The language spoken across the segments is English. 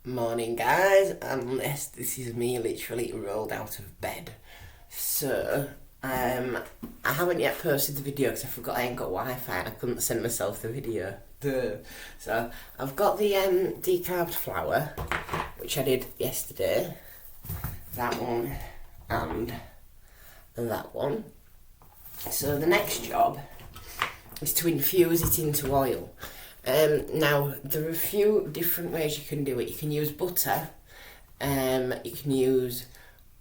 Morning guys, this is me literally rolled out of bed. So, I haven't yet posted the video because I forgot I ain't got Wi-Fi and I couldn't send myself the video. Duh. So, I've got the decarbed flour, which I did yesterday. That one and that one. So the next job is to infuse it into oil. Now, there are a few different ways you can do it. You can use butter, you can use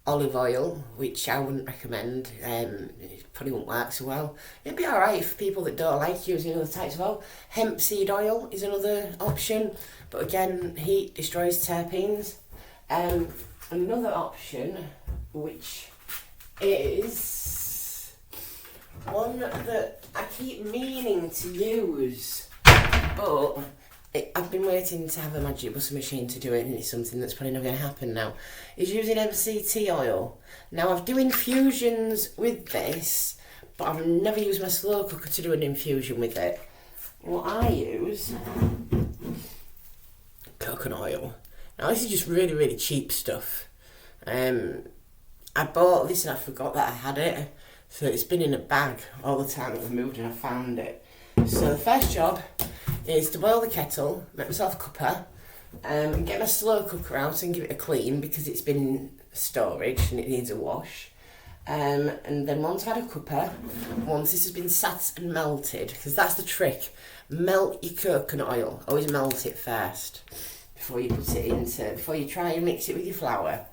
olive oil, which I wouldn't recommend. It probably won't work so well. It'd be alright for people that don't like using other types of oil. Hemp seed oil is another option, but again, heat destroys terpenes. Another option, which is one that I keep meaning to use, but I've been waiting to have a magic butter machine to do it, and it's something that's probably not going to happen now, is using MCT oil. Now, I've done infusions with this, but I've never used my slow cooker to do an infusion with it. What I use, coconut oil. Now, this is just really, really cheap stuff. I bought this and I forgot that I had it, so it's been in a bag all the time that I've moved and I found it. So the first job is to boil the kettle, make myself a cuppa, get my slow cooker out and give it a clean because it's been in storage and it needs a wash. And then once I've had a cuppa, once this has been sat and melted, because that's the trick, melt your coconut oil, always melt it first before you put it into, before you try and mix it with your flour.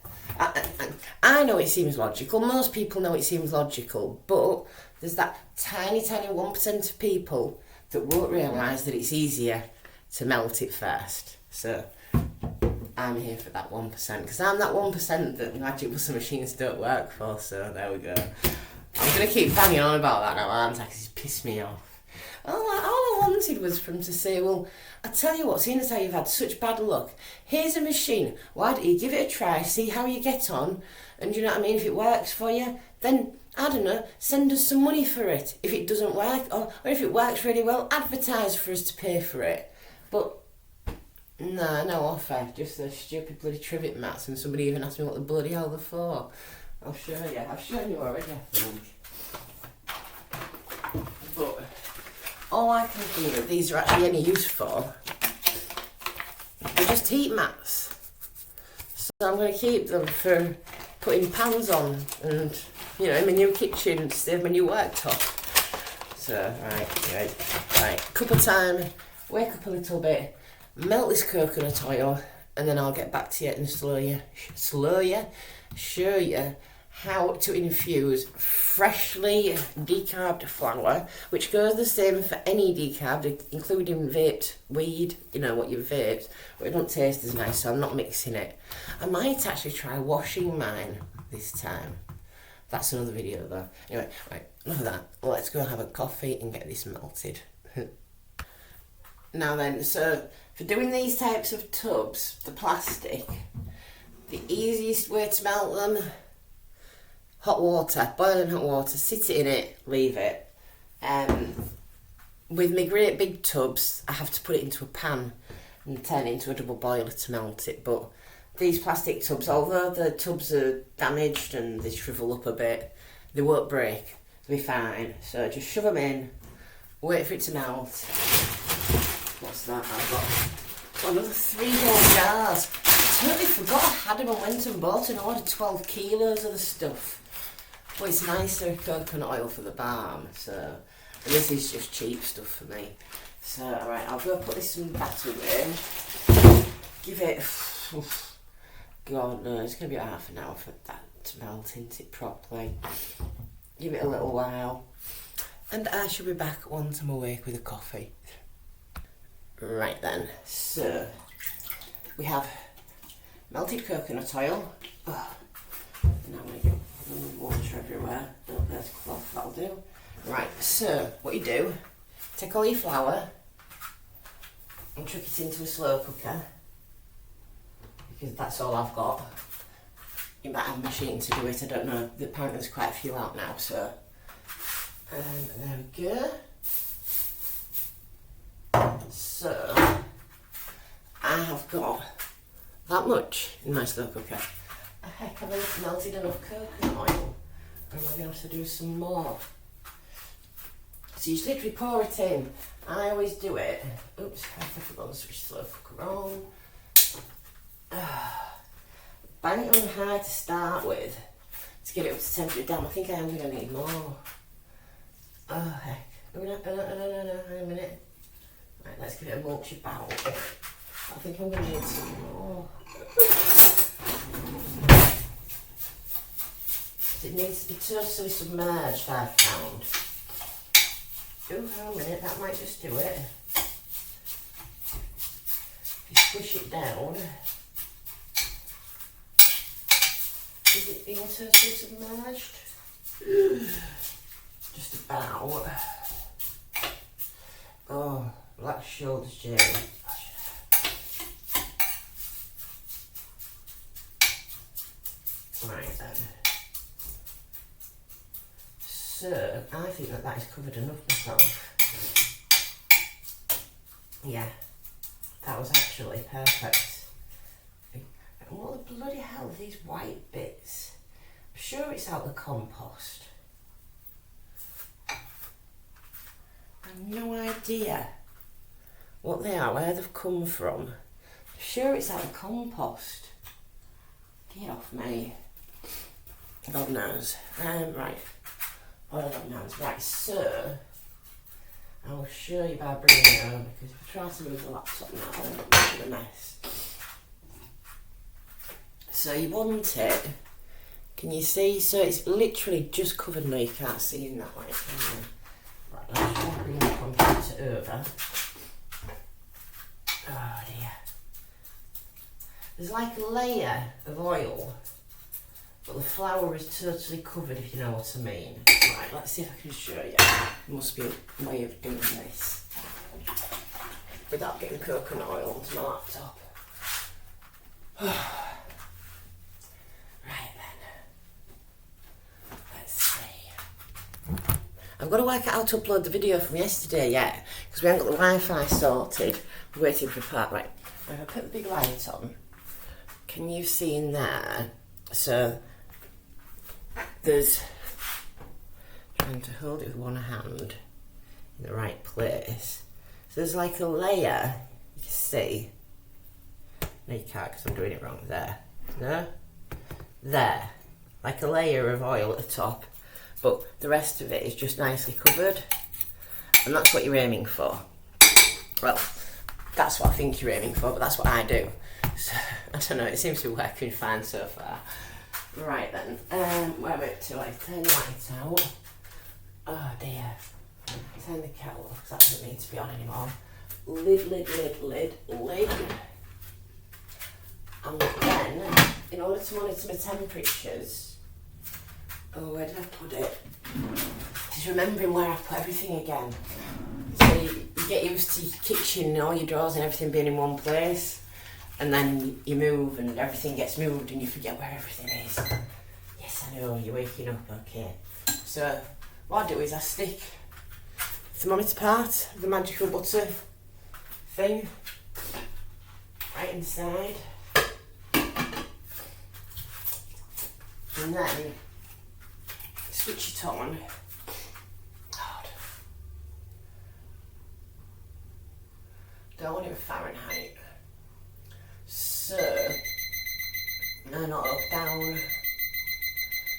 I know it seems logical, most people know it seems logical, but there's that tiny 1% of people that won't realise that it's easier to melt it first. So I'm here for that 1%, because I'm that 1% that magic butter machines don't work for, so there we go. I'm going to keep banging on about that now, aren't I, because it's pissed me off. All I wanted was for him to say, well, I tell you what, seeing as how you've had such bad luck, here's a machine, why don't you give it a try, see how you get on, and you know what I mean, if it works for you, then, I don't know, send us some money for it. If it doesn't work, or if it works really well, advertise for us to pay for it. But, no offer, just those stupid bloody trivet mats, and somebody even asked me what the bloody hell they're for. I'll show you, I've shown you already, I think. But all I can think that these are actually any use for, they're just heat mats. So I'm going to keep them for putting pans on and, you know, in my new kitchen instead of my new worktop. So, right, cup of time, wake up a little bit, melt this coconut oil, and then I'll get back to you and show you how to infuse freshly decarbed flour, which goes the same for any decarb, including vaped weed, you know, what you've vaped, but it don't taste as nice, so I'm not mixing it. I might actually try washing mine this time. That's another video though. Anyway, right, enough of that. Let's go have a coffee and get this melted. Now then, so for doing these types of tubs, the plastic, the easiest way to melt them, hot water, boiling hot water, sit it in it, leave it. With my great big tubs, I have to put it into a pan and turn it into a double boiler to melt it. But these plastic tubs, although the tubs are damaged and they shrivel up a bit, they won't break, they'll be fine. So just shove them in, wait for it to melt. What's that? I've got another 3 whole jars. I totally forgot I had them and went and bought and ordered 12 kilos of the stuff. Well, it's nicer coconut oil for the balm, so, and this is just cheap stuff for me. So, alright, I'll go put this in batter in, give it, God no, it's going to be about half an hour for that to melt into it properly. Give it a little while, and I shall be back once I'm awake with a coffee. Right then, so, we have melted coconut oil. Oh, now we get water everywhere. Oh, there's a cloth, that'll do. Right, so what you do, take all your flour and chuck it into a slow cooker, because that's all I've got. You might have a machine to do it, I don't know. Apparently there's quite a few out now, so. There we go. So, I have got That much in my slow cooker. Heck, I've melted enough coconut oil. And we're going to have to do some more. So you just literally pour it in. I always do it. Oops, I forgot to switch the slow cooker on. Bang it on high to start with. To get it up to temperature down. I think I am going to need more. Oh, heck. Oh, no, hang a minute. Right, let's give it a mulch about. I think I'm going to need some more. It needs to be totally submerged, I've found. Oh, hang a minute, that might just do it. If you squish it down. Is it being totally submerged? Just about. Oh, black shoulders, Jamie. Right then. So, I think that is covered enough myself. Yeah, that was actually perfect. And what the bloody hell are these white bits? I'm sure it's out the compost. I've no idea what they are, where they've come from. I'm sure it's out the compost. Get off me. God knows. Right. Oh, God knows. Right, so I will show you by bringing it over because if I try to move the laptop now, I'll end up making a mess. So you want it, can you see? So it's literally just covered. No, you can't see in that light, can you? Right, let's try and bring the computer over. Oh dear. There's like a layer of oil, but the flour is totally covered, if you know what I mean. Right, let's see if I can show you. There must be a way of doing this without getting coconut oil onto my laptop. Right then. Let's see. I've got to work out how to upload the video from yesterday yet, because we haven't got the Wi-Fi sorted. We're waiting for a part. Right, if I put the big light on, can you see in there? So there's, trying to hold it with one hand in the right place. So there's like a layer, you can see. No, you can't because I'm doing it wrong. There. No? There. Like a layer of oil at the top, but the rest of it is just nicely covered. And that's what you're aiming for. Well, that's what I think you're aiming for, but that's what I do. So, I don't know, it seems to be working fine so far. Right then, where am I up to? I turn the light out. Oh dear. Turn the kettle off because that doesn't need to be on anymore. Lid, lid, lid, lid, lid. And then, in order to monitor my temperatures, oh, where did I put it? Just remembering where I put everything again. So you get used to your kitchen and all your drawers and everything being in one place. And then you move and everything gets moved and you forget where everything is. Yes, I know, you're waking up, okay. So, what I do is I stick the thermometer part of the magical butter thing right inside. And then switch it on. God. Don't want it with Fahrenheit. So, no, not up, down.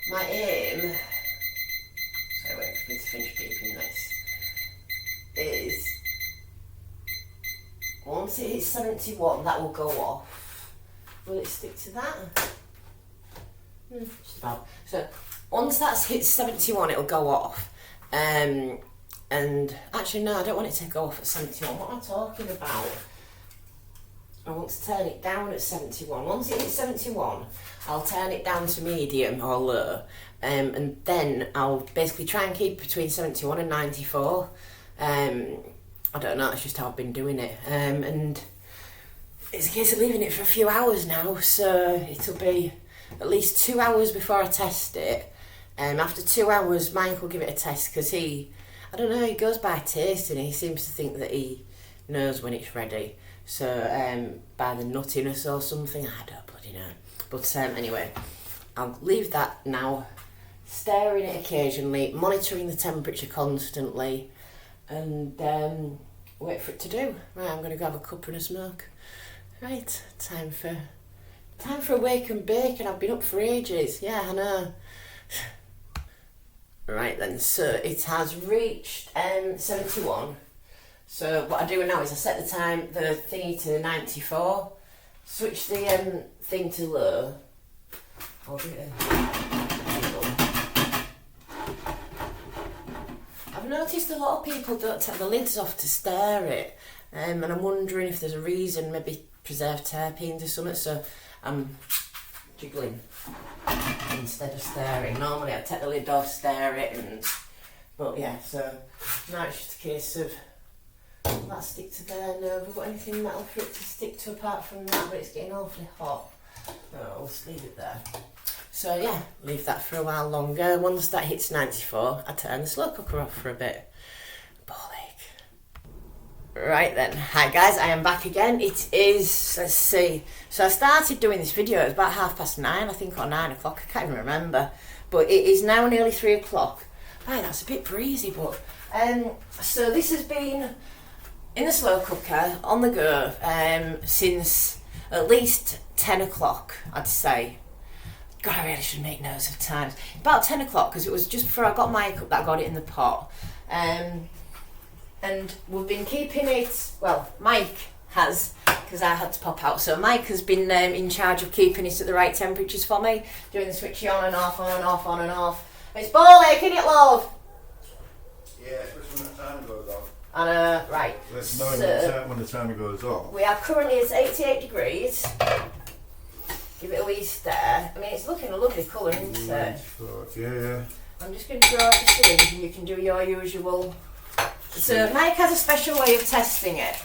My aim, sorry, wait for me to finish beeping this, is once it hits 71, that will go off. Will it stick to that? Just about. So, once that's hit 71, it'll go off. And actually, no, I don't want it to go off at 71. What am I talking about? I want to turn it down at 71. Once it hits 71, I'll turn it down to medium or low, and then I'll basically try and keep between 71 and 94. I don't know, that's just how I've been doing it. And it's a case of leaving it for a few hours now, so it'll be at least 2 hours before I test it. After 2 hours, Mike will give it a test because I don't know, he goes by taste and he seems to think that he knows when it's ready. So by the nuttiness or something, I don't bloody know. But anyway, I'll leave that now. Stirring it occasionally, monitoring the temperature constantly, and wait for it to do. Right, I'm going to go have a cup and a smoke. Right, time for a wake and bake, and I've been up for ages. Yeah, I know. Right then, so it has reached 71. So what I do now is I set the thingy to 94, switch the thing to low. I'll do it. I've noticed a lot of people don't take the lids off to stir it, and I'm wondering if there's a reason, maybe preserved terpenes or something, so I'm jiggling instead of stirring. Normally I'd take the lid off, stir it, but yeah, so now it's just a case of that stick to there. No, have we got anything metal for it to stick to apart from that, but it's getting awfully hot. No, I'll just leave it there. So yeah, leave that for a while longer. Once that hits 94, I turn the slow cooker off for a bit. Ball ache. Right then, hi guys, I am back again. It is, let's see, so I started doing this video, it was about 9:30, I think, or 9 o'clock, I can't even remember. But it is now nearly 3 o'clock. Right, that's a bit breezy, but so this has been in the slow cooker, on the go, since at least 10 o'clock, I'd say. God, I really should make notes of times. About 10 o'clock, because it was just before I got my cup that I got it in the pot. And we've been keeping it, well, Mike has, because I had to pop out. So Mike has been in charge of keeping it at the right temperatures for me, doing the switching on and off, on and off, on and off. It's ball aching it, love. Yeah, especially when the timer goes off. I know, right. Let's know when the timer goes off. We are currently at 88 degrees. Give it a wee stir. I mean, it's looking a lovely colour, isn't it? Yeah. I'm just going to draw up the syringe and you can do your usual. So Mike has a special way of testing it.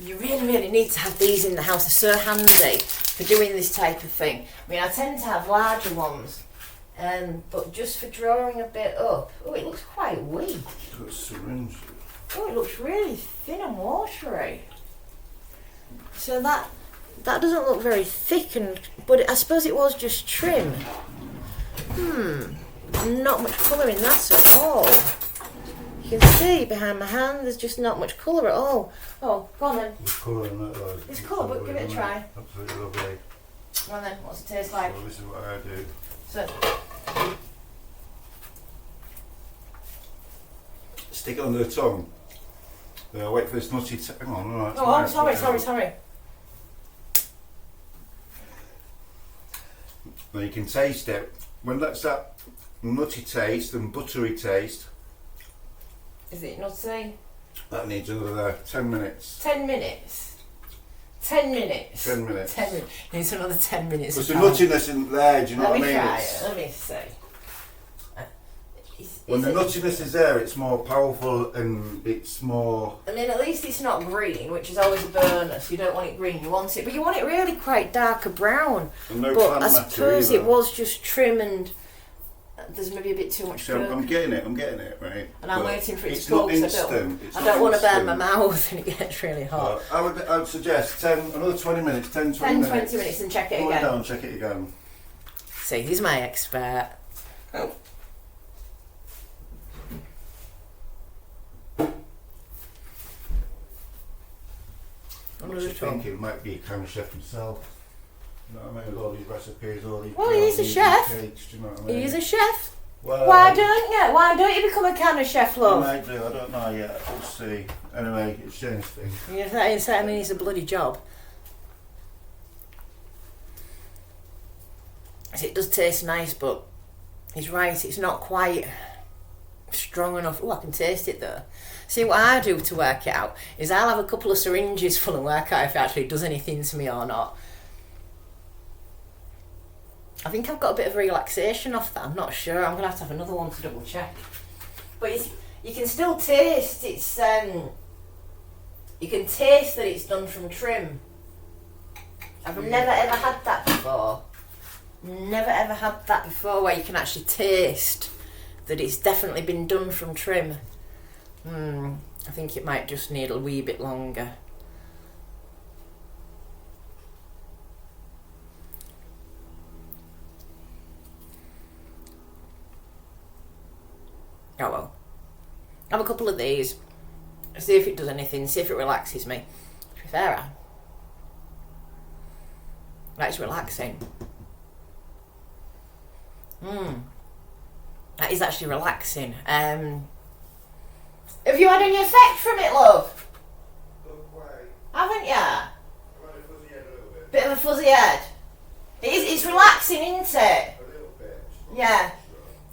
You really, really need to have these in the house. They're so handy for doing this type of thing. I mean, I tend to have larger ones, but just for drawing a bit up. Oh, it looks quite weak. Got a syringe. Oh, it looks really thin and watery. So that doesn't look very thick, but I suppose it was just trim. Not much colour in that at all. You can see behind my hand there's just not much colour at all. Oh, go on then. There's colour in that though. It's colour, but give it a try. Absolutely lovely. Go on then, what's it taste like? So this is what I do. So, stick it under the tongue. Wait for this nutty hang on, alright. oh, sorry. Now you can taste it. When that's that nutty taste and buttery taste. Is it nutty? That needs another 10 minutes. 10 minutes? 10 minutes? 10 minutes. 10 minutes. Needs another 10 minutes. Because the nuttiness isn't there, do you know what I mean? Let me try it, let me see. When the nuttiness is there, it's more powerful and it's more... I mean, at least it's not green, which is always a bonus. You don't want it green, you want it... But you want it really quite darker brown. And no but plant I matter suppose either. it was just trim and there's maybe a bit too much So coke. I'm getting it, right? And I'm But waiting for it it's to cook, not because instant. I don't want to burn my mouth and it gets really hot. I would suggest another 20 minutes, 10, 20 10, minutes. 20 minutes and check it Go again. down, check it again. See, he's my expert. Oh. I'm actually thinking it might be a kind of chef himself. You know what I mean? With all these recipes, all these... Well, he's a chef. Cakes, do you know what I mean? He's a chef. Well, Why don't you become a can of chef, I love? might do, I don't know yet. We'll see. Anyway, it's changed things. I mean, it's a bloody job. It does taste nice, but he's right, it's not quite strong enough. Oh, I can taste it though. See, what I do to work it out is I'll have a couple of syringes full and work out if it actually does anything to me or not. I think I've got a bit of relaxation off that, I'm not sure. I'm going to have another one to double check. But you can still taste it's, you can taste that it's done from trim. I've never ever had that before. Never ever had that before where you can actually taste that it's definitely been done from trim. I think it might just need a wee bit longer. Oh well. Have a couple of these. See if it does anything. See if it relaxes me. To be fair, that's relaxing. That is actually relaxing. Have you had any effect from it, love? Haven't you? I've had a fuzzy head a little bit. Bit of a fuzzy head. It's relaxing, isn't it? A little bit. Yeah.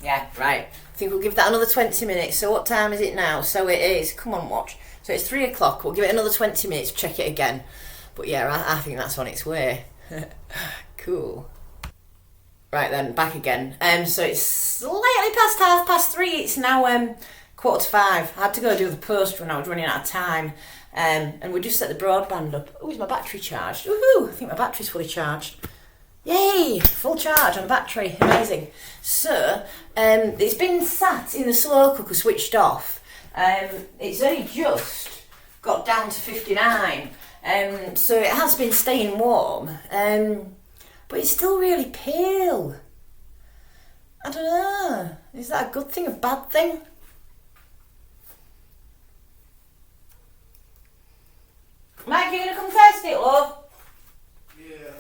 Yeah, right. I think we'll give that another 20 minutes. So what time is it now? So it is, come on, watch. So it's 3 o'clock. We'll give it another 20 minutes, check it again. But yeah, I think that's on its way. Cool. Right then, back again. So it's slightly past 3:30. It's now 4:45. I had to go do the post when I was running out of time. And we just set the broadband up. Oh, is my battery charged? Woohoo! I think my battery's fully charged. Yay! Full charge on the battery. Amazing. So, it's been sat in the slow cooker switched off. It's only just got down to 59. So it has been staying warm. But it's still really pale. I don't know. Is that a good thing, a bad thing? Mike, you gonna come test it, love? Yeah.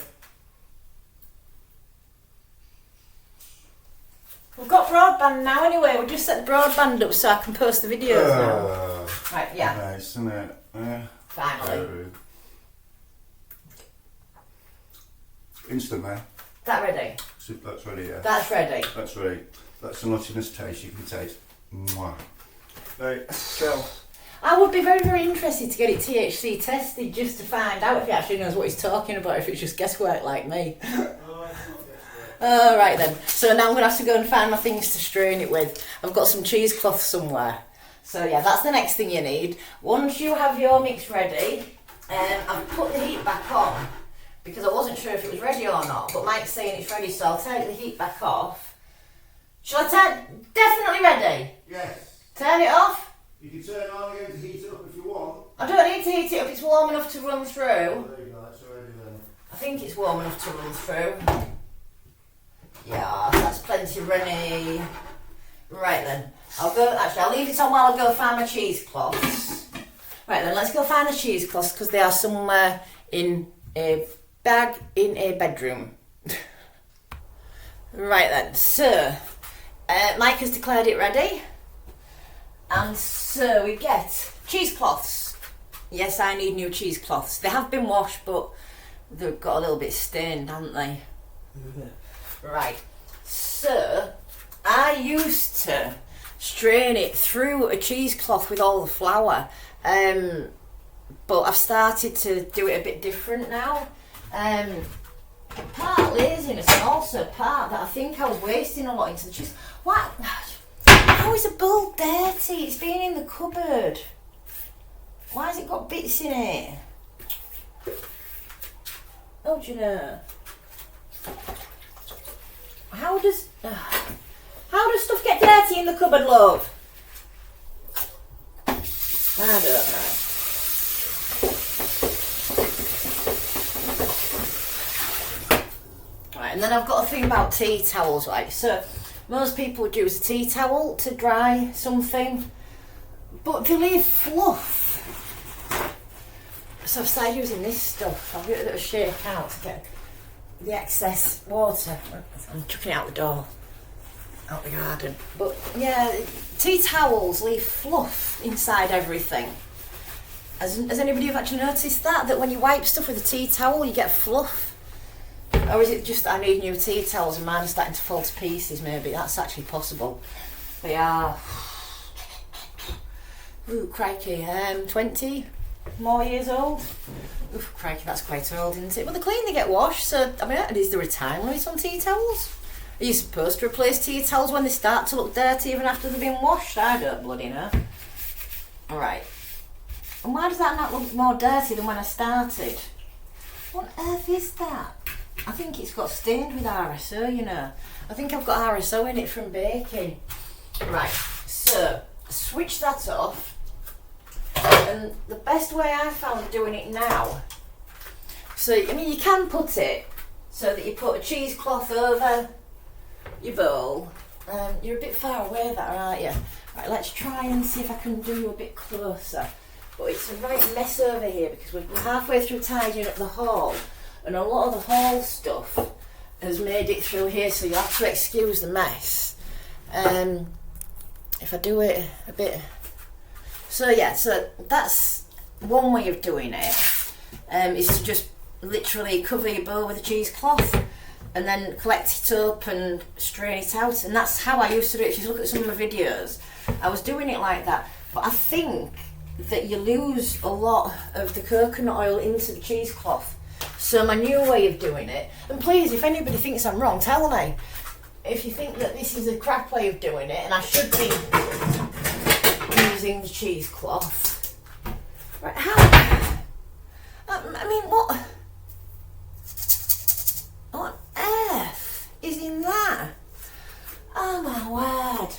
We've got broadband now anyway. We just set the broadband up so I can post the videos now. Right, yeah. Nice, isn't it? Finally. Instant, man. That ready? That's ready, yeah. That's ready. That's ready. That's the nuttiness taste you can taste. Mwah. Right, so. I would be very, very interested to get it THC tested just to find out if he actually knows what he's talking about, if it's just guesswork like me. Oh, right then. So now I'm going to have to go and find my things to strain it with. I've got some cheesecloth somewhere. So yeah, that's the next thing you need. Once you have your mix ready, I've put the heat back on because I wasn't sure if it was ready or not, but Mike's saying it's ready, so I'll take the heat back off. Shall I turn? Definitely ready? Yes. Turn it off? You can turn it on again to heat it up if you want. I don't need to heat it up, it's warm enough to run through. Oh, there you go, that's already then. I think it's warm enough to run through. Yeah, that's plenty runny. Right then, I'll leave it on while I go find my cheesecloths. Right then, let's go find the cheesecloths because they are somewhere in a bag in a bedroom. Right then, so, Mike has declared it ready. And so we get cheesecloths. Yes, I need new cheesecloths. They have been washed, but they've got a little bit stained, haven't they? Right. So, I used to strain it through a cheesecloth with all the flour. But I've started to do it a bit different now. Part laziness and also part that I think I was wasting a lot into the cheese. What? How is a bowl dirty? It's been in the cupboard. Why has it got bits in it? Oh, do you know? How does stuff get dirty in the cupboard, love? I don't know. Right, and then I've got a thing about tea towels, right? So most people would use a tea towel to dry something, but they leave fluff. So I've started using this stuff. I'll give it a little shake out to get the excess water. I'm chucking it out the door, out the garden. But yeah, tea towels leave fluff inside everything. Has anybody actually noticed that when you wipe stuff with a tea towel, you get fluff? Or is it just that I need new tea towels and mine are starting to fall to pieces? Maybe that's actually possible. They are. Ooh, crikey, 20 more years old. Oof, crikey, that's quite old, isn't it? But they're clean, they get washed, so, I mean, is there a time limit on tea towels? Are you supposed to replace tea towels when they start to look dirty even after they've been washed? I don't bloody know. Alright. And why does that not look more dirty than when I started? What on earth is that? I think it's got stained with RSO, you know. I think I've got RSO in it from baking. Right, so, switch that off. And the best way I found doing it now, so I mean you can put it so that you put a cheesecloth over your bowl. You're a bit far away there, aren't you? Right, let's try and see if I can do you a bit closer. But it's a right mess over here because we're halfway through tidying up the hall, and a lot of the hall stuff has made it through here, so you have to excuse the mess. If I do it a bit... So yeah, so that's one way of doing it, is to just literally cover your bowl with a cheesecloth and then collect it up and strain it out. And that's how I used to do it. If you look at some of my videos, I was doing it like that. But I think that you lose a lot of the coconut oil into the cheesecloth. So my new way of doing it, and please, if anybody thinks I'm wrong, tell me. If you think that this is a crap way of doing it and I should be using the cheesecloth. Right, how? I mean, what on earth is in that? Oh my word.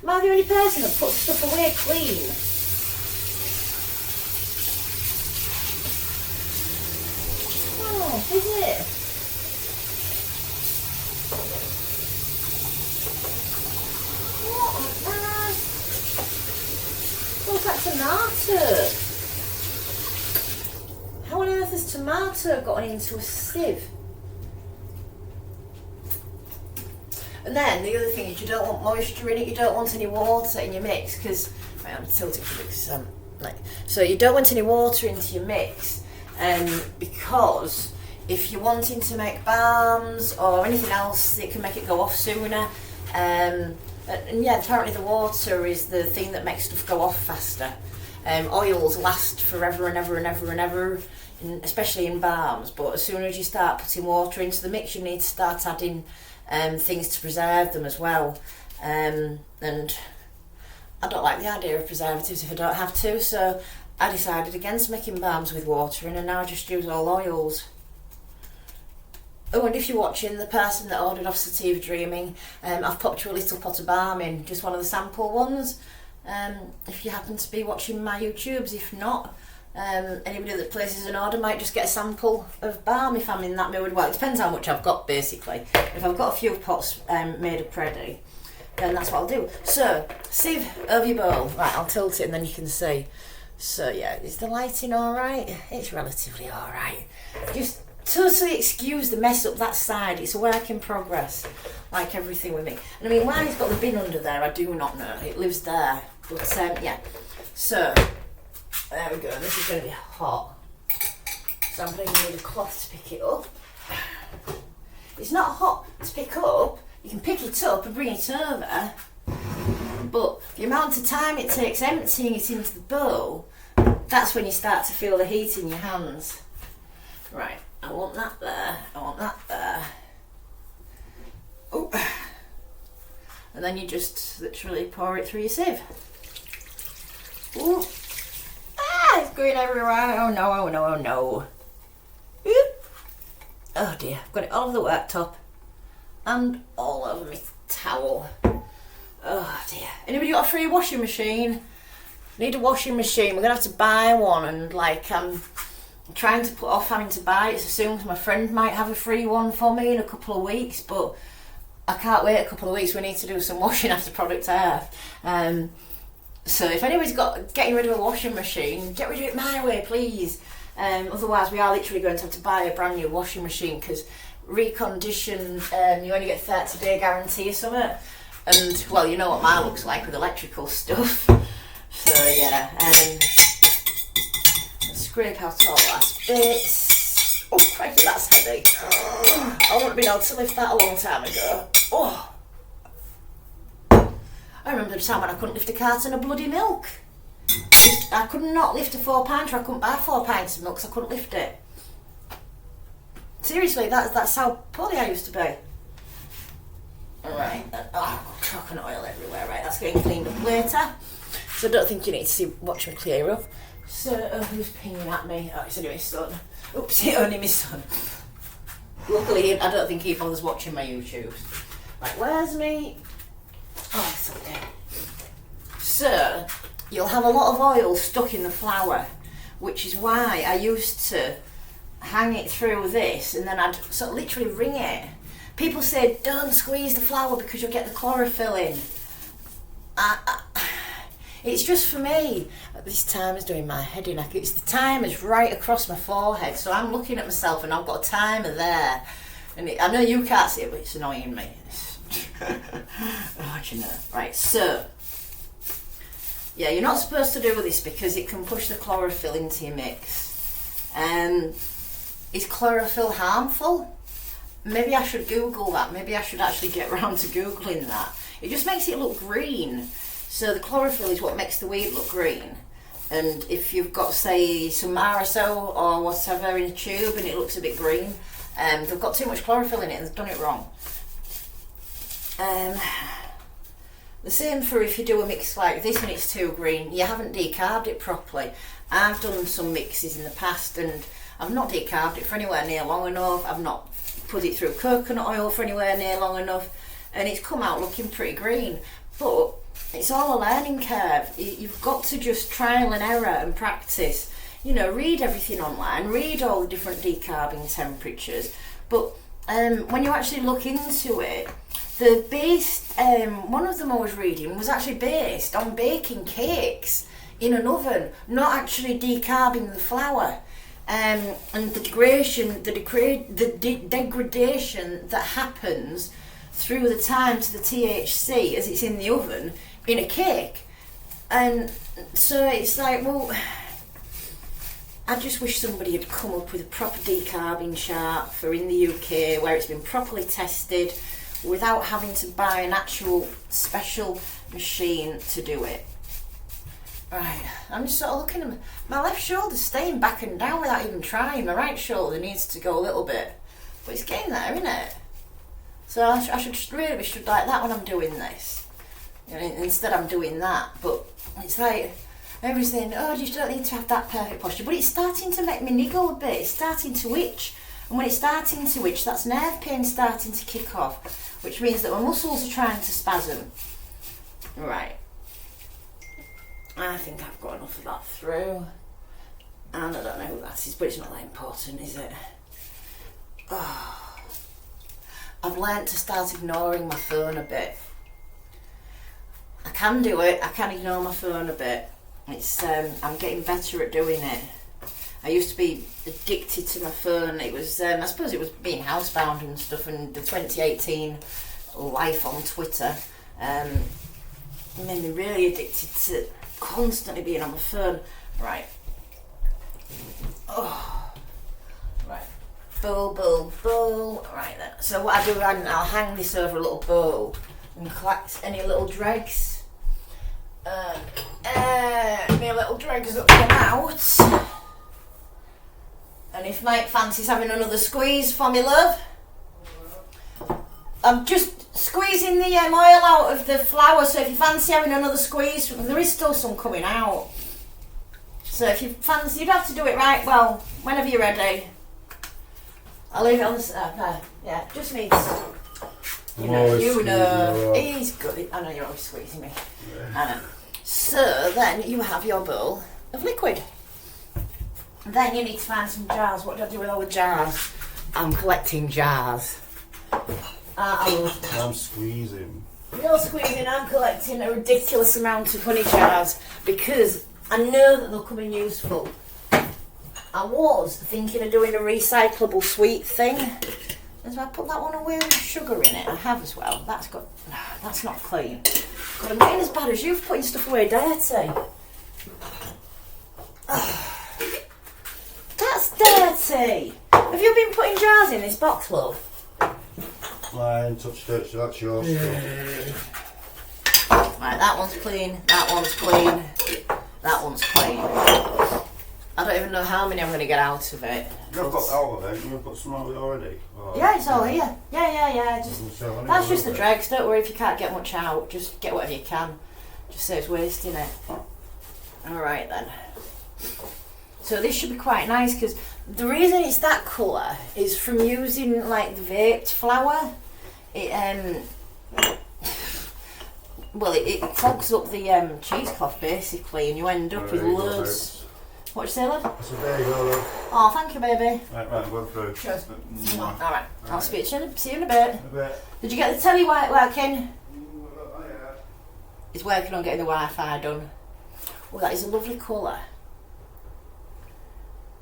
Am I the only person that puts stuff away clean? Oh, is it? What on earth? What's that tomato? How on earth has tomato gotten into a sieve? And then the other thing is you don't want moisture in it, you don't want any water in your mix, because I'm tilting for because so you don't want any water into your mix, because if you're wanting to make balms or anything else that can make it go off sooner, and yeah, apparently the water is the thing that makes stuff go off faster. Oils last forever and ever and ever and ever, especially in balms, but as soon as you start putting water into the mix, you need to start adding things to preserve them as well. And I don't like the idea of preservatives if I don't have to, so I decided against making balms with water in, and now I just use all oils. Oh, and if you're watching, the person that ordered off Sativa Dreaming, I've popped you a little pot of balm in, just one of the sample ones. If you happen to be watching my YouTubes, if not, anybody that places an order might just get a sample of balm if I'm in that mood. Well, it depends how much I've got, basically. If I've got a few pots made up ready, then that's what I'll do. So, sieve over your bowl. Right, I'll tilt it and then you can see. So yeah, is the lighting alright? It's relatively alright. Just totally excuse the mess up that side. It's a work in progress, like everything with me. And I mean, why it's got the bin under there, I do not know. It lives there. But yeah. So, there we go. This is going to be hot. So I'm going to need a cloth to pick it up. It's not hot to pick up. You can pick it up and bring it over. But the amount of time it takes emptying it into the bowl, that's when you start to feel the heat in your hands. Right, I want that there, I want that there. Oh. And then you just literally pour it through your sieve. Ooh. Ah, it's going everywhere. Oh no, oh no, oh no. Oop. Oh dear, I've got it all over the worktop and all over my towel. Oh dear. Anybody got a free washing machine? Need a washing machine. We're going to have to buy one, and like I'm trying to put off having to buy it so soon because my friend might have a free one for me in a couple of weeks, but I can't wait a couple of weeks. We need to do some washing after Product Earth. So if anybody's getting rid of a washing machine, get rid of it my way, please. Otherwise we are literally going to have to buy a brand new washing machine because reconditioned, you only get 30-day guarantee or something. And, well, you know what mine looks like with electrical stuff. So, yeah, scrape out all that bits. Oh, crikey, that's heavy. Oh, I wouldn't have been able to lift that a long time ago. Oh. I remember the time when I couldn't lift a carton of bloody milk. I could not lift a 4-pinter. I couldn't buy 4 pints of milk because I couldn't lift it. Seriously, that's how poorly I used to be. Alright, coconut oil everywhere, right, that's getting cleaned up later. So I don't think you need to watch me clear up. So, who's pinging at me? Oh, it's only my son. Oops, it's only my son. Luckily, I don't think he bothers watching my YouTubes. Right, where's me? Oh, it's up there. So, you'll have a lot of oil stuck in the flour, which is why I used to hang it through this and then I'd sort of literally wring it. People say don't squeeze the flour because you'll get the chlorophyll in. It's just for me. This timer's doing my head in. It's the timer's right across my forehead, so I'm looking at myself and I've got a timer there. And I know you can't see it, but it's annoying me. Oh, you know. Right, so yeah, you're not supposed to do this because it can push the chlorophyll into your mix. Is chlorophyll harmful? Maybe I should Google that. Maybe I should actually get around to Googling that. It just makes it look green. So the chlorophyll is what makes the weed look green. And if you've got, say, some RSO or whatever in a tube and it looks a bit green, they've got too much chlorophyll in it and they've done it wrong. The same for if you do a mix like this and it's too green, you haven't decarbed it properly. I've done some mixes in the past and I've not decarbed it for anywhere near long enough. I've not put it through coconut oil for anywhere near long enough, and it's come out looking pretty green. But it's all a learning curve. You've got to just trial and error and practice. You know, read everything online, read all the different decarbing temperatures. But when you actually look into it, the base, one of them I was reading was actually based on baking cakes in an oven, not actually decarbing the flour. And the degradation that happens through the time to the THC as it's in the oven in a cake. And so it's like, well, I just wish somebody had come up with a proper decarbing chart for in the UK where it's been properly tested without having to buy an actual special machine to do it. Right, I'm just sort of looking at my left shoulder staying back and down without even trying. My right shoulder needs to go a little bit, but it's getting there, isn't it? So I should just really be stood like that when I'm doing this. You know, instead I'm doing that, but it's like everybody's saying, oh, you just don't need to have that perfect posture, but it's starting to make me niggle a bit. It's starting to itch, and when it's starting to itch, that's nerve pain starting to kick off, which means that my muscles are trying to spasm. Right. I think I've got enough of that through. And I don't know who that is, but it's not that important, is it? Oh. I've learnt to start ignoring my phone a bit. I can do it, I can ignore my phone a bit. It's I'm getting better at doing it. I used to be addicted to my phone. It was, I suppose it was being housebound and stuff, and the 2018 life on Twitter made me really addicted to constantly being on my phone. Right. Oh. Right. Bowl. Right then. So what I do, I'll hang this over a little bowl and collect any little dregs. Any little dregs that come out. And if Mike fancies having another squeeze for me, love, I'm just squeezing the oil out of the flour, so if you fancy having another squeeze, there is still some coming out. So if you fancy, you'd have to do it right, well, whenever you're ready. I'll leave it on the yeah, just needs, you know, he's good. I know you're always squeezing me. Yeah. I know. So then you have your bowl of liquid. Then you need to find some jars. What do I do with all the jars? I'm collecting jars. I'm squeezing. You're squeezing, I'm collecting a ridiculous amount of honey jars because I know that they'll come in useful. I was thinking of doing a recyclable sweet thing. And so I put that one away with sugar in it. I have as well. That's not clean. God, I'm getting as bad as you've putting stuff away dirty. That's dirty. Have you been putting jars in this box, love? I ain't touched it, so that's yours. Right, that one's clean, that one's clean, that one's clean. I don't even know how many I'm going to get out of it. You've got all of it, you've got some of it already. Yeah, it's all here. Yeah. That's just the dregs, don't worry if you can't get much out, just get whatever you can. Just saves wasting it. Alright then. So this should be quite nice because the reason it's that colour is from using like the vaped flour. It clogs up the cheesecloth basically, and you end up with loads. What did you say, love? I said, there you go, love. Oh, thank you, baby. Right, I'm going through. Cheers. Alright, I'll speak to you, see you in a bit. A bit. Did you get the telly working? Oh, yeah. He's working on getting the Wi-Fi done. Oh, that is a lovely colour.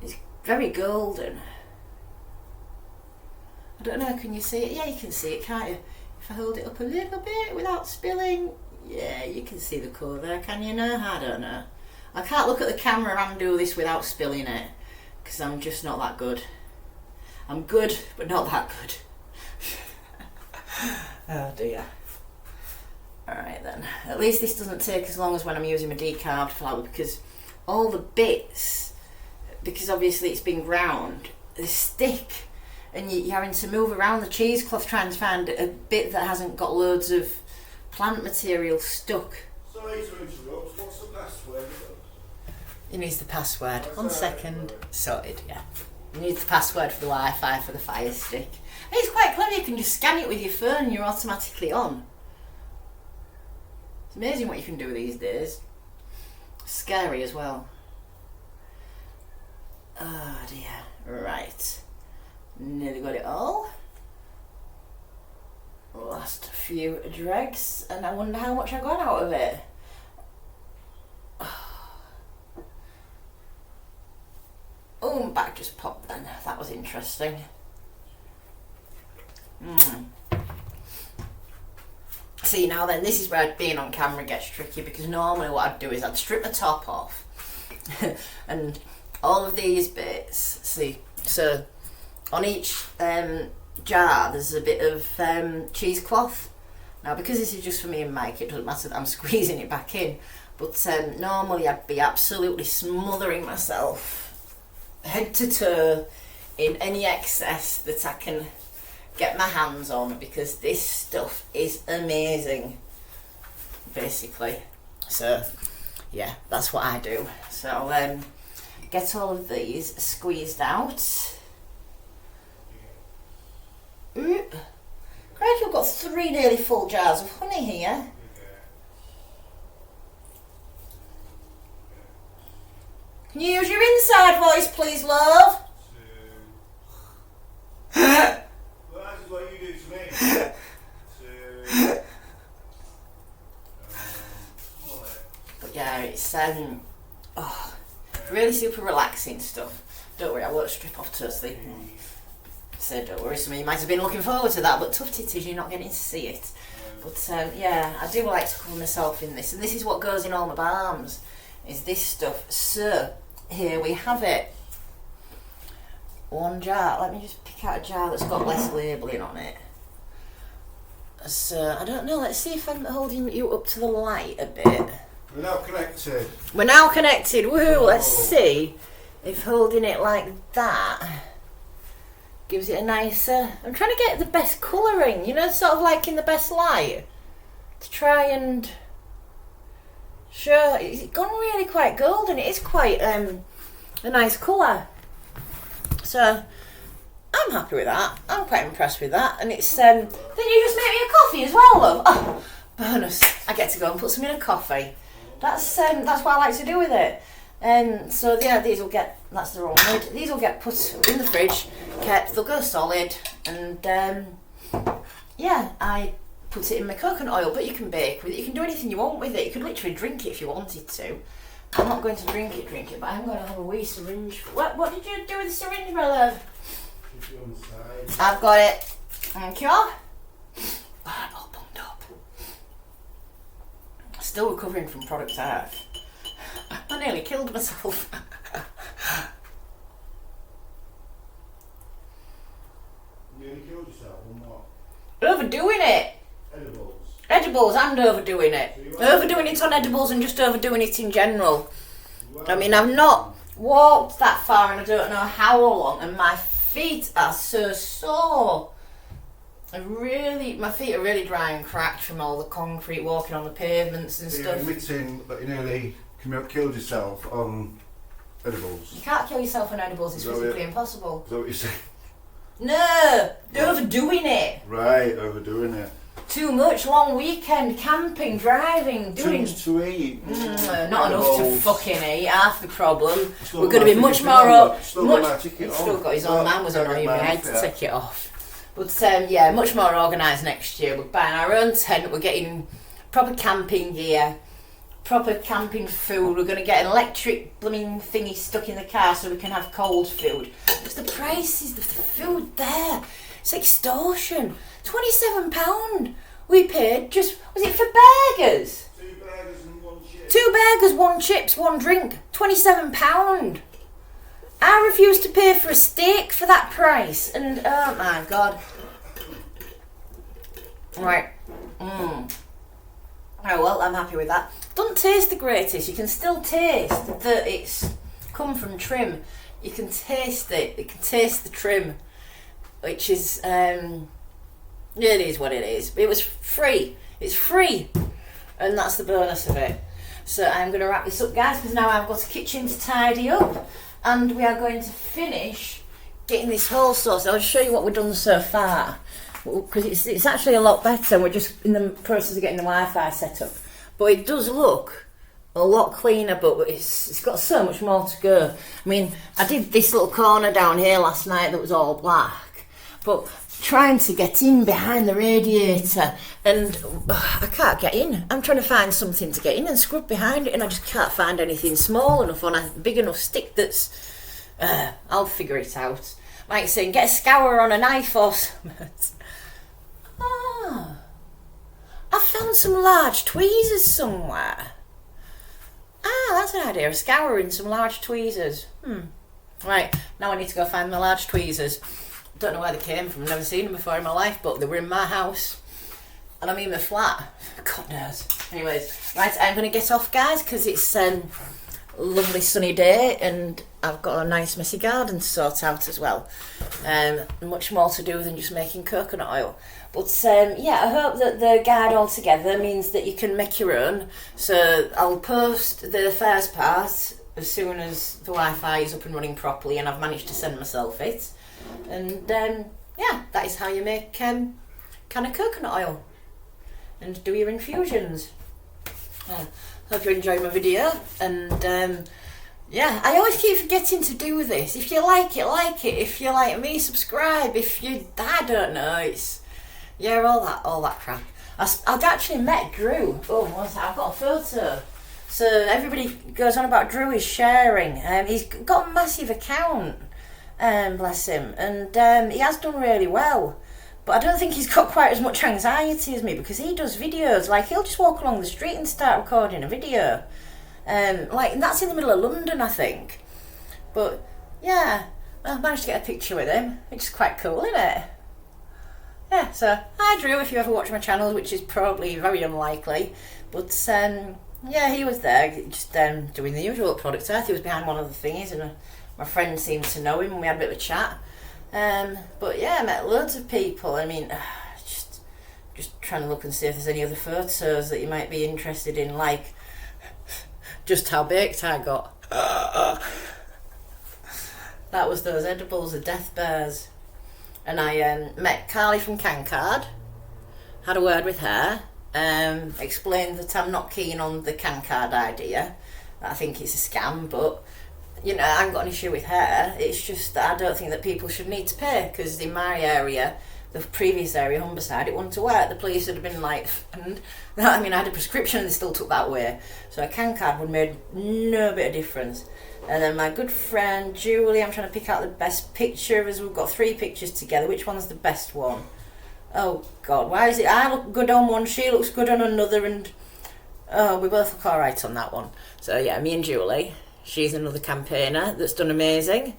It's very golden. I don't know, can you see it? Yeah, you can see it, can't you? If I hold it up a little bit without spilling, yeah, you can see the colour there, can you know? I don't know. I can't look at the camera and do this without spilling it, because I'm just not that good. I'm good, but not that good. Oh dear. Alright then, at least this doesn't take as long as when I'm using my decarbed flour, because all the bits, because obviously it's been ground, they stick, and you're having to move around the cheesecloth trying to find a bit that hasn't got loads of plant material stuck. Sorry to interrupt, what's the password? He needs the password. 1 second. Sorted, yeah. You need the password for the Wi-Fi for the Fire Stick. It's quite clever, you can just scan it with your phone and you're automatically on. It's amazing what you can do these days. Scary as well. Oh dear. Right. Nearly got it all. Last few dregs, and I wonder how much I got out of it. Oh, my back just popped then. That was interesting. See, now then, this is where being on camera gets tricky, because normally what I'd do is I'd strip the top off and all of these bits, see, so on each jar there's a bit of cheesecloth. Now because this is just for me and Mike, it doesn't matter that I'm squeezing it back in, but normally I'd be absolutely smothering myself head to toe in any excess that I can get my hands on, because this stuff is amazing, basically. So yeah, that's what I do. So get all of these squeezed out. Great, we've got 3 nearly full jars of honey here. Can you use your inside voice, please, love? Well, that is what you do to me. But yeah, it's really super relaxing stuff. Don't worry, I won't strip off totally. So don't worry, some of you might have been looking forward to that, but tough titties, you're not getting to see it. But yeah, I do like to cover myself in this, and this is what goes in all my balms, is this stuff. So here we have it. 1 jar. Let me just pick out a jar that's got less labelling on it. So I don't know, let's see if I'm holding you up to the light a bit. We're now connected. We're now connected, woohoo! Let's see if holding it like that gives it a nicer... I'm trying to get the best colouring, you know, sort of like in the best light, to try and show. It's gone really quite golden. It is quite a nice colour. So I'm happy with that. I'm quite impressed with that. And it's then you just make me a coffee as well, love. Oh, bonus! I get to go and put some in a coffee. That's what I like to do with it. So yeah, these will get, that's the wrong lid. These will get put in the fridge, kept. They'll go solid, and yeah, I put it in my coconut oil. But you can bake with it. You can do anything you want with it. You could literally drink it if you wanted to. I'm not going to drink it, but I'm going to have a wee syringe. What did you do with the syringe, my love? I've got it. Thank you. Oh, I'm all bunged up. Still recovering from Product Earth. I nearly killed myself. Nearly killed yourself or what? Overdoing it. Edibles and overdoing it. Overdoing it on edibles and just overdoing it in general. I mean, I've not walked that far and I don't know how long, and my feet are so sore. My feet are really dry and cracked from all the concrete walking on the pavements and stuff. You're admitting that you nearly killed yourself on edibles. You can't kill yourself on edibles, it's physically impossible. Is that what you're saying? No, overdoing it. Right, overdoing it. Too much, long weekend, camping, driving, doing... Too much to eat. Not enough to fucking eat, half the problem. We're going to be much more... Still got his own man was annoying me, I had to take it off. But yeah, much more organised next year. We're buying our own tent, we're getting proper camping gear. proper camping food. We're going to get an electric blooming thingy stuck in the car so we can have cold food. It's the prices of the food there. It's extortion. £27 we paid just, was it for burgers? 2 burgers and 1 chip. 2 burgers, 1 chips, 1 drink. £27. I refuse to pay for a steak for that price. And oh my god. Right. Oh well, I'm happy with that. Doesn't taste the greatest. You can still taste that it's come from trim. You can taste it. You can taste the trim, which is it is what it is. It was free. It's free, and that's the bonus of it. So I'm going to wrap this up, guys, because now I've got a kitchen to tidy up, and we are going to finish getting this whole sauce. I'll show you what we've done so far, because it's actually a lot better. We're just in the process of getting the Wi-Fi set up, but it does look a lot cleaner, but it's got so much more to go. I mean, I did this little corner down here last night that was all black, but trying to get in behind the radiator, and I can't get in. I'm trying to find something to get in and scrub behind it, and I just can't find anything small enough on a big enough stick that's I'll figure it out. Like saying, get a scourer on a knife or something. I found some large tweezers somewhere. That's an idea, a scourer in some large tweezers. Right, now I need to go find my large tweezers. Don't know where they came from, never seen them before in my life, but they were in my house. And I mean my flat. God knows. Anyways, right, I'm going to get off, guys, because it's a lovely sunny day, and I've got a nice messy garden to sort out as well. Much more to do than just making coconut oil. But yeah, I hope that the guide altogether means that you can make your own. So I'll post the first part as soon as the Wi-Fi is up and running properly and I've managed to send myself it. And yeah, that is how you make can of coconut oil and do your infusions. Hope you enjoyed my video, and yeah, I always keep forgetting to do this. If you like it, like it. If you like me, subscribe. If you, I don't know, it's yeah, all that crap. I'd actually met Drew. Oh, I've got a photo. So everybody goes on about Drew is sharing. He's got a massive account, bless him, and he has done really well. But I don't think he's got quite as much anxiety as me, because he does videos. Like, he'll just walk along the street and start recording a video. Like, and that's in the middle of London, I think. But yeah, I managed to get a picture with him, which is quite cool, isn't it? Yeah, so hi Drew, if you ever watch my channel, which is probably very unlikely. But yeah, he was there, just doing the usual product earth. He was behind one of the thingies, and my friend seemed to know him, and we had a bit of a chat. But yeah, I met loads of people. I mean, just trying to look and see if there's any other photos that you might be interested in, like just how baked I got. That was those edibles, the death bears. And I met Carly from CanCard, had a word with her, explained that I'm not keen on the CanCard idea. I think it's a scam, but you know, I haven't got an issue with her. It's just that I don't think that people should need to pay, because in my area, the previous area, Humberside, it wasn't to work. The police had been like, and I mean, I had a prescription and they still took that away. So a CanCard would have made no bit of difference. And then my good friend Julie, I'm trying to pick out the best picture of us. We've got 3 pictures together. Which one's the best one? Oh God, why is it I look good on one, she looks good on another, and oh, we both look alright on that one. So yeah, me and Julie. She's another campaigner that's done amazing.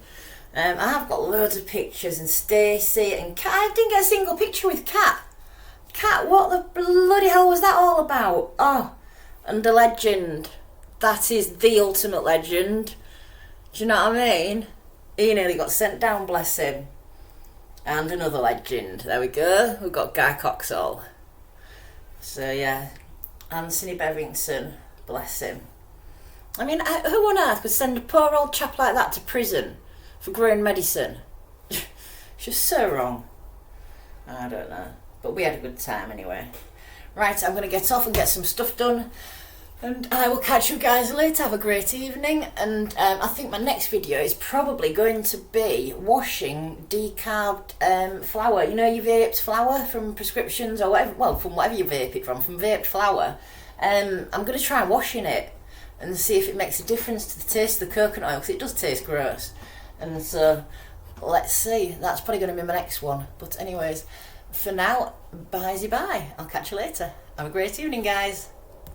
I have got loads of pictures, and Stacey and Kat. I didn't get a single picture with Kat. Kat, what the bloody hell was that all about? Oh, and the legend. That is the ultimate legend. Do you know what I mean? He nearly got sent down, bless him. And another legend. There we go. We've got Guy Coxall. So yeah, Anthony Bevington, bless him. I mean, who on earth would send a poor old chap like that to prison for growing medicine? It's just so wrong. I don't know. But we had a good time anyway. Right, I'm going to get off and get some stuff done. And I will catch you guys later. Have a great evening. And I think my next video is probably going to be washing decarbed flour. You know, you vaped flour from prescriptions or whatever. Well, from whatever you vape it from vaped flour. I'm going to try washing it and see if it makes a difference to the taste of the coconut oil, because it does taste gross. And so let's see, that's probably going to be my next one. But anyways, for now, bye-bye. I'll catch you later. Have a great evening, guys.